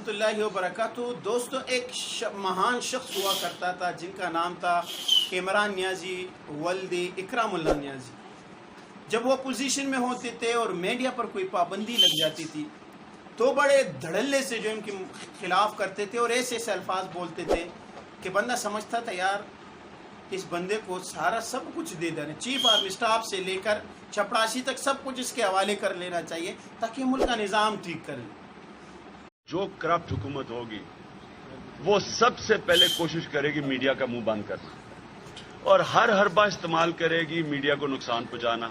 रहमतुल्लाहि व बरकातुहू। दोस्तों, एक महान शख्स हुआ करता था जिनका नाम था इमरान नियाज़ी वल्दी इकरामुल्लाह नियाज़ी। जब वो पोजीशन में होते थे और मीडिया पर कोई पाबंदी लग जाती थी तो बड़े धड़ल्ले से जो इनके खिलाफ करते थे और ऐसे ऐसे अल्फाज बोलते थे कि बंदा समझता था यार इस बंदे को सारा सब कुछ दे देना, चीफ आर्मी स्टाफ से लेकर चपरासी तक सब कुछ इसके हवाले कर लेना चाहिए ताकि मुल्क का निज़ाम ठीक कर ले। जो करप्ट हुकूमत होगी वो सबसे पहले कोशिश करेगी मीडिया का मुंह बंद करना और हर हरबा इस्तेमाल करेगी मीडिया को नुकसान पहुंचाना।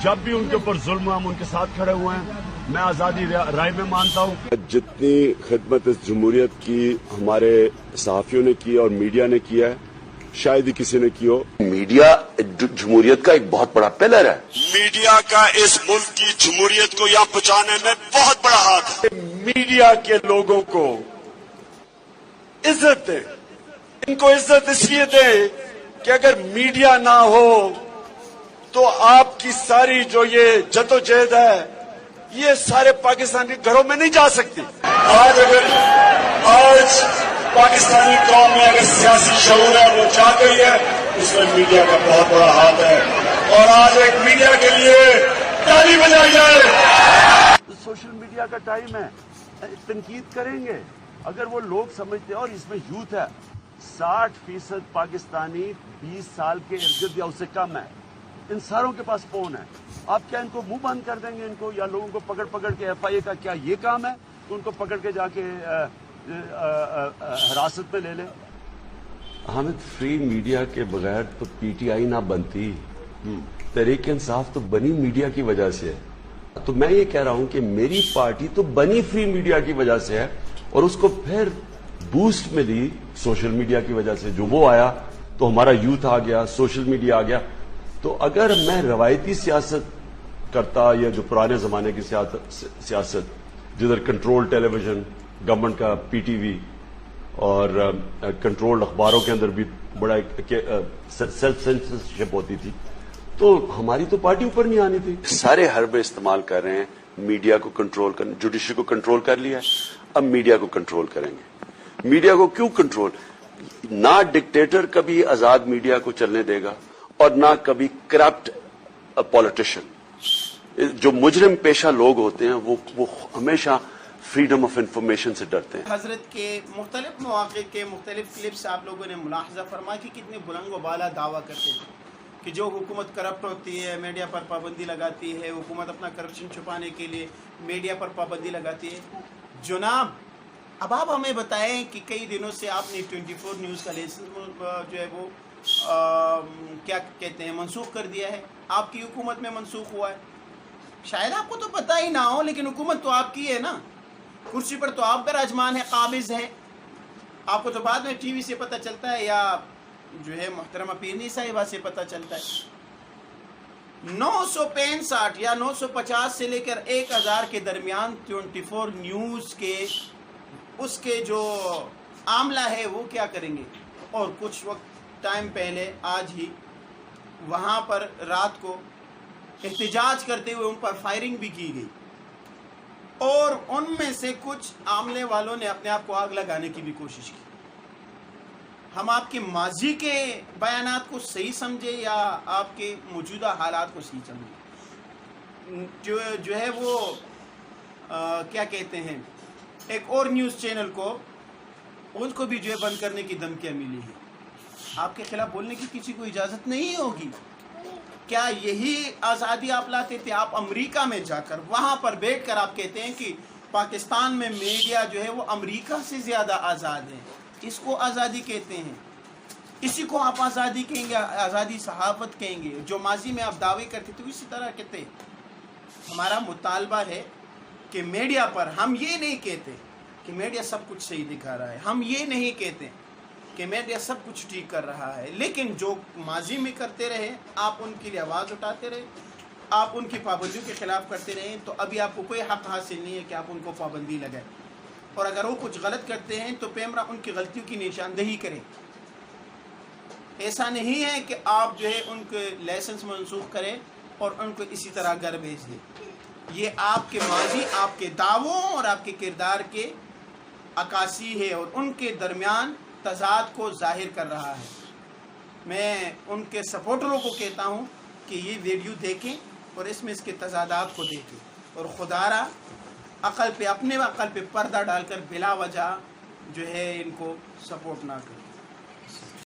जब भी उनके ऊपर जुल्म हम उनके साथ खड़े हुए हैं। मैं आजादी राय में मानता हूं जितनी खिदमत इस जमहूरियत की हमारे सहाफियों ने की और मीडिया ने किया है शायद ही किसी ने की हो। मीडिया जमहूरियत का एक बहुत बड़ा पिलर है। मीडिया का इस मुल्क की जमहूरियत को यहाँ पहुंचाने में बहुत बड़ा हाथ है। मीडिया के लोगों को इज्जत दे, इनको इज्जत इसलिए दे कि अगर मीडिया ना हो तो आपकी सारी जो ये जदोजहद है ये सारे पाकिस्तानी घरों में नहीं जा सकती। आज पाकिस्तानी कौम में अगर सियासी शऊर है वो चाह गई है, उसमें मीडिया का बहुत बड़ा हाथ है और आज एक मीडिया के लिए ताली बजाई जाए। सोशल मीडिया का टाइम है, तनकीद करेंगे अगर वो लोग समझते हैं। और इसमें यूथ है, 60% पाकिस्तानी 20 साल के इर्द या उससे कम है। इन सारों के पास फोन है। आप क्या इनको मुंह बंद कर देंगे इनको, या लोगों को पकड़ पकड़ के FIA का क्या ये काम है तो उनको पकड़ के जाके हिरासत में ले लें? हामिद, फ्री मीडिया के बगैर तो PTI ना बनती। तहरीक इंसाफ तो बनी मीडिया की वजह से है। तो मैं ये कह रहा हूं कि मेरी पार्टी तो बनी फ्री मीडिया की वजह से है और उसको फिर बूस्ट मिली सोशल मीडिया की वजह से। जो वो आया तो हमारा यूथ आ गया, सोशल मीडिया आ गया। तो अगर मैं रवायती सियासत करता या जो पुराने जमाने की सियासत जिधर कंट्रोल टेलीविजन, गवर्नमेंट का PTV और कंट्रोल अखबारों के अंदर भी बड़ा सेल्फ सेंसरशिप होती थी तो हमारी तो पार्टी ऊपर नहीं आनी थी। सारे हरबे इस्तेमाल कर रहे हैं मीडिया को कंट्रोल कर, जुडिशरी को कंट्रोल कर लिया है, अब मीडिया को कंट्रोल करेंगे। मीडिया को क्यों कंट्रोल? ना डिक्टेटर कभी आजाद मीडिया को चलने देगा और ना कभी करप्ट पॉलिटिशियन। जो मुजरिम पेशा लोग होते हैं वो हमेशा फ्रीडम ऑफ इंफॉर्मेशन से डरते हैं। हजरत के मुख्तलिफ मौक़े के मुख्तलिफ क्लिप्स आप लोगों ने मुलाहजा फरमा कि कितने बुलंद व बाला दावा करते हैं कि जो हुकूमत करप्ट होती है मीडिया पर पाबंदी लगाती है, हुकूमत अपना करप्शन छुपाने के लिए मीडिया पर पाबंदी लगाती है। जनाब, अब आप हमें बताएं कि कई दिनों से आपने 24 न्यूज़ का लाइसेंस जो है वो क्या कहते हैं मनसूख कर दिया है। आपकी हुकूमत में मनसूख हुआ है। शायद आपको तो पता ही ना हो लेकिन हुकूमत तो आपकी है ना, कुर्सी पर तो आप विराजमान है, काबिज हैं। आपको तो बाद में TV से पता चलता है या जो है मोहतरमा पीरनी साहिबा से पता चलता है। 965 या 950 से लेकर 1000 के दरमियान 24 न्यूज़ के उसके जो आमला है वो क्या करेंगे। और कुछ वक्त टाइम पहले आज ही वहाँ पर रात को एहतजाज करते हुए उन पर फायरिंग भी की गई और उनमें से कुछ आमले वालों ने अपने आप को आग लगाने की भी कोशिश की। हम आपके माजी के बयानात को सही समझे या आपके मौजूदा हालात को सही समझे? जो है वो क्या कहते हैं, एक और न्यूज़ चैनल को उनको भी जो है बंद करने की धमकियाँ मिली है। आपके खिलाफ बोलने की किसी को इजाज़त नहीं होगी। क्या यही आज़ादी आप लाते थे? आप अमेरिका में जाकर वहाँ पर बैठकर आप कहते हैं कि पाकिस्तान में मीडिया जो है वो अमेरिका से ज़्यादा आज़ाद है, इसको आज़ादी कहते हैं। इसी को आप आज़ादी कहेंगे, आज़ादी सहाफ़त कहेंगे। जो माजी में आप दावे करते थे इसी तरह कहते। हमारा मुतालबा है कि मीडिया पर हम ये नहीं कहते कि मीडिया सब कुछ सही दिखा रहा है, हम ये नहीं कहते कि मीडिया सब कुछ ठीक कर रहा है, लेकिन जो माजी में करते रहे आप उनके लिए आवाज़ उठाते रहे, आप उनकी पाबंदियों के खिलाफ करते रहे, तो अभी आपको कोई हक़ हासिल नहीं है कि आप उनको पाबंदी लगाएं। और अगर वो कुछ गलत करते हैं तो पैमरा उनकी गलतियों की निशानदही करें। ऐसा नहीं है कि आप जो है उनके लाइसेंस मनसूख करें और उनको इसी तरह घर भेज दें। ये आपके माजी, आपके दावों और आपके किरदार के عکاسی ہے اور ان کے درمیان تضاد کو ظاہر کر رہا ہے۔ میں ان کے سپورٹروں کو کہتا ہوں کہ یہ ویڈیو دیکھیں اور اس میں اس کے تضادات کو دیکھیں، اور خدارا اپنے عقل پہ پردہ ڈال کر بلا وجہ جو ہے ان کو سپورٹ نہ کریں۔